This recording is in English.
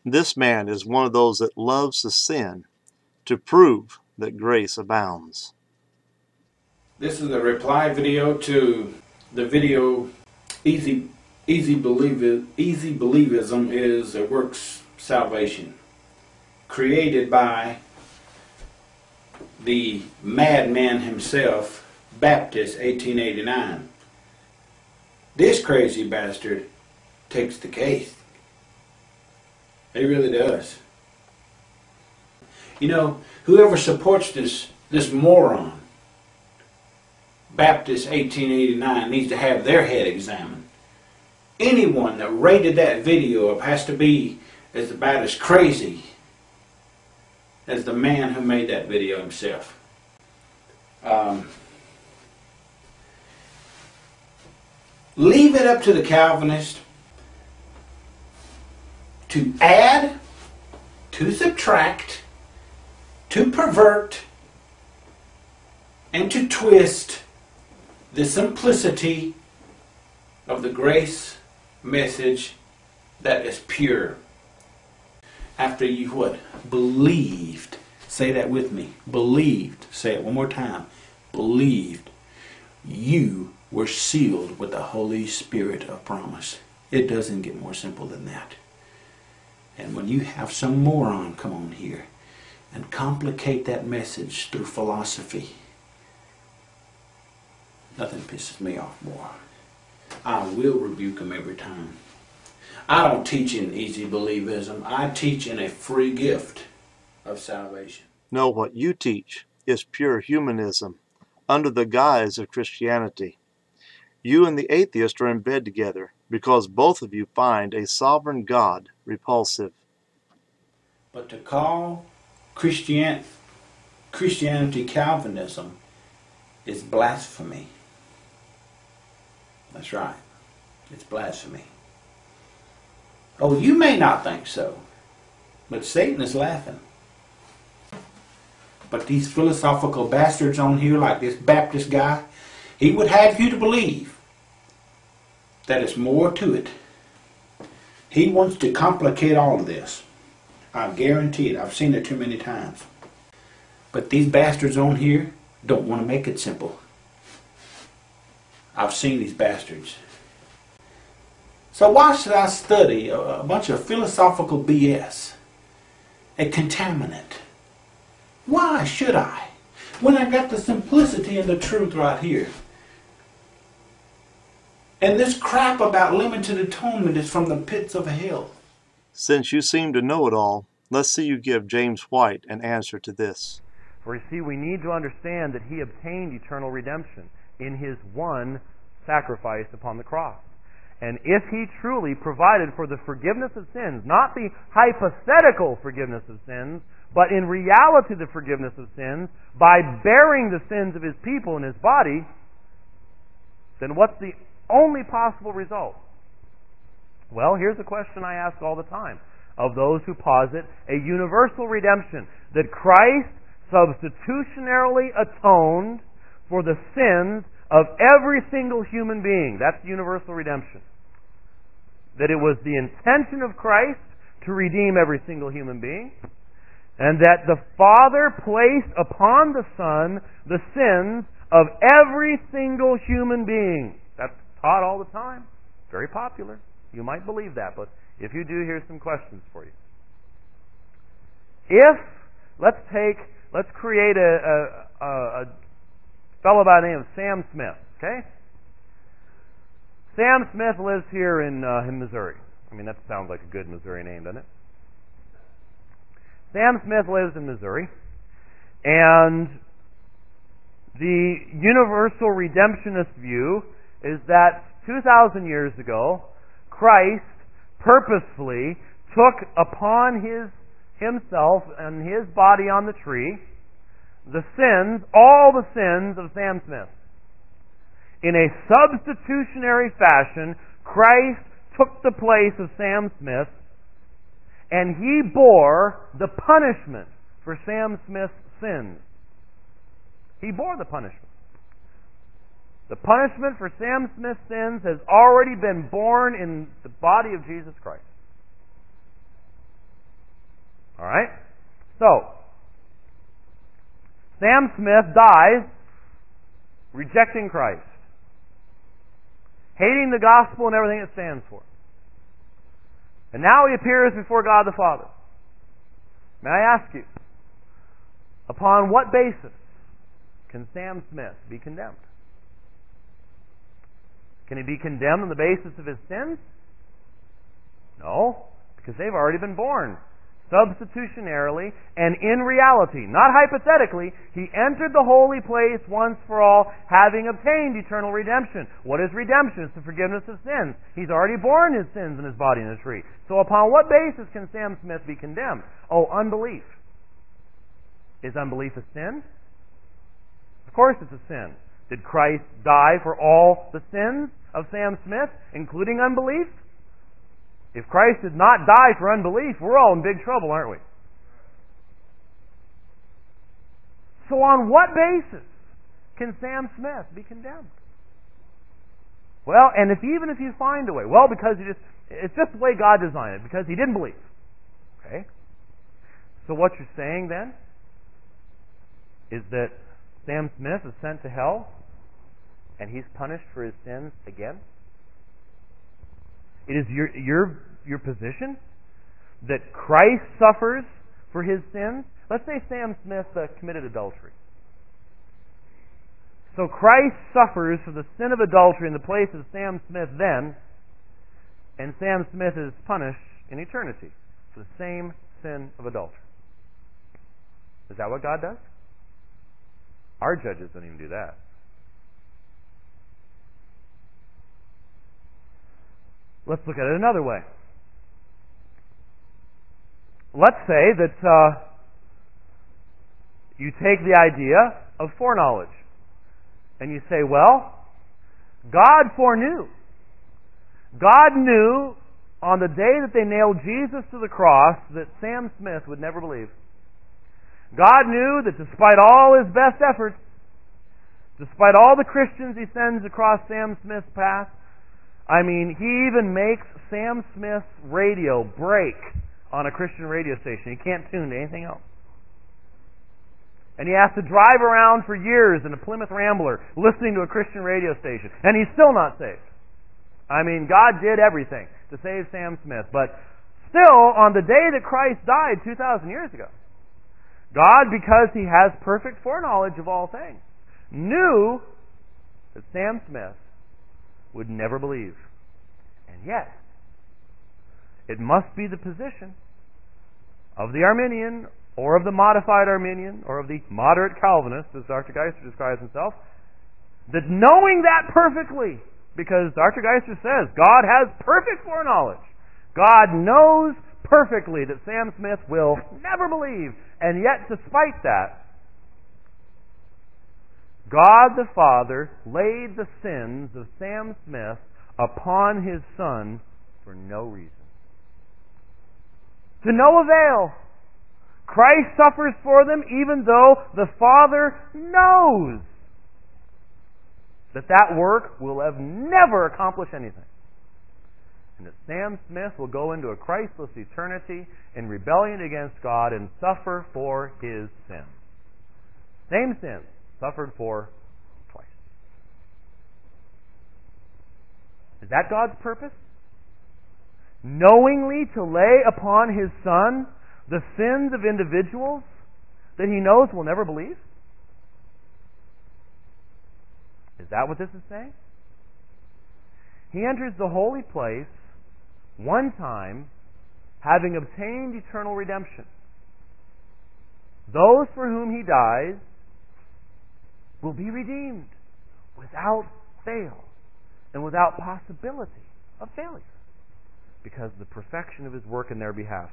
This man is one of those that loves to sin to prove that grace abounds. This is a reply video to the video Easy Believism is a Works Salvation, created by the madman himself, Baptist, 1889. This crazy bastard takes the case. He really does. You know, whoever supports this moron, Baptist 1889, needs to have their head examined. Anyone that rated that video up has to be about as crazy as the man who made that video himself. Leave it up to the Calvinist to add, to subtract, to pervert, and to twist the simplicity of the grace message that is pure. After you what? Believed. Say that with me. Believed. Say it one more time. Believed. You were sealed with the Holy Spirit of promise. It doesn't get more simple than that. And when you have some moron come on here and complicate that message through philosophy, nothing pisses me off more. I will rebuke them every time. I don't teach in easy believism. I teach in a free gift of salvation. No, what you teach is pure humanism under the guise of Christianity. You and the atheist are in bed together because both of you find a sovereign God repulsive. But to call Christianity Calvinism is blasphemy. That's right. It's blasphemy. Oh, you may not think so, but Satan is laughing. But these philosophical bastards on here, like this Baptist guy, he would have you to believe that it's more to it. He wants to complicate all of this. I guarantee it. I've seen it too many times. But these bastards on here don't want to make it simple. I've seen these bastards. So why should I study a bunch of philosophical BS? A contaminant. Why should I? When I got the simplicity and the truth right here. And this crap about limited atonement is from the pits of hell. Since you seem to know it all, let's see you give James White an answer to this. For you see, we need to understand that he obtained eternal redemption in his one sacrifice upon the cross. And if he truly provided for the forgiveness of sins, not the hypothetical forgiveness of sins, but in reality the forgiveness of sins, by bearing the sins of his people in his body, then what's the only possible result? Well, here's a question I ask all the time of those who posit a universal redemption, that Christ substitutionarily atoned for the sins of every single human being. That's universal redemption. That it was the intention of Christ to redeem every single human being, and that the Father placed upon the Son the sins of every single human being. That's taught all the time. Very popular. You might believe that, but if you do, here's some questions for you. Let's create a fellow by the name of Sam Smith, okay? Sam Smith lives here in Missouri. I mean, that sounds like a good Missouri name, doesn't it? Sam Smith lives in Missouri, and the universal redemptionist view is that 2,000 years ago, Christ purposefully took upon himself and his body on the tree the sins, all the sins of Sam Smith. In a substitutionary fashion, Christ took the place of Sam Smith, and he bore the punishment for Sam Smith's sins. He bore the punishment. The punishment for Sam Smith's sins has already been borne in the body of Jesus Christ. All right? So, Sam Smith dies rejecting Christ, hating the gospel and everything it stands for. And now he appears before God the Father. May I ask you, upon what basis can Sam Smith be condemned? Can he be condemned on the basis of his sins? No, because they've already been borne. Substitutionarily and in reality, not hypothetically, he entered the holy place once for all, having obtained eternal redemption. What is redemption? It's the forgiveness of sins. He's already borne his sins in his body and is free. So upon what basis can Sam Smith be condemned? Oh, unbelief. Is unbelief a sin? Of course it's a sin. Did Christ die for all the sins of Sam Smith, including unbelief? If Christ did not die for unbelief, we're all in big trouble, aren't we? So on what basis can Sam Smith be condemned? Well, and even if you find a way, well, because it's just the way God designed it, because he didn't believe. Okay? So what you're saying then is that Sam Smith is sent to hell and he's punished for his sins again? It is your position that Christ suffers for his sins? Let's say Sam Smith committed adultery. So Christ suffers for the sin of adultery in the place of Sam Smith then, and Sam Smith is punished in eternity for the same sin of adultery. Is that what God does? Our judges don't even do that. Let's look at it another way. Let's say that you take the idea of foreknowledge and you say, well, God foreknew. God knew on the day that they nailed Jesus to the cross that Sam Smith would never believe. God knew that despite all his best efforts, despite all the Christians he sends across Sam Smith's path, he even makes Sam Smith's radio break on a Christian radio station. He can't tune to anything else. And he has to drive around for years in a Plymouth Rambler listening to a Christian radio station. And he's still not saved. God did everything to save Sam Smith. But still, on the day that Christ died 2,000 years ago, God, because he has perfect foreknowledge of all things, knew that Sam Smith would never believe. And yet, it must be the position of the Arminian, or of the modified Arminian, or of the moderate Calvinist, as Dr. Geisler describes himself, that knowing that perfectly, because Dr. Geisler says God has perfect foreknowledge. God knows perfectly that Sam Smith will never believe. And yet, despite that, God the Father laid the sins of Sam Smith upon his Son for no reason. To no avail. Christ suffers for them even though the Father knows that work will have never accomplished anything. And that Sam Smith will go into a Christless eternity in rebellion against God and suffer for his sins. Same sins suffered for twice. Is that God's purpose? Knowingly to lay upon his Son the sins of individuals that he knows will never believe? Is that what this is saying? He enters the holy place one time, having obtained eternal redemption. Those for whom he dies will be redeemed without fail and without possibility of failure, because of the perfection of his work in their behalf.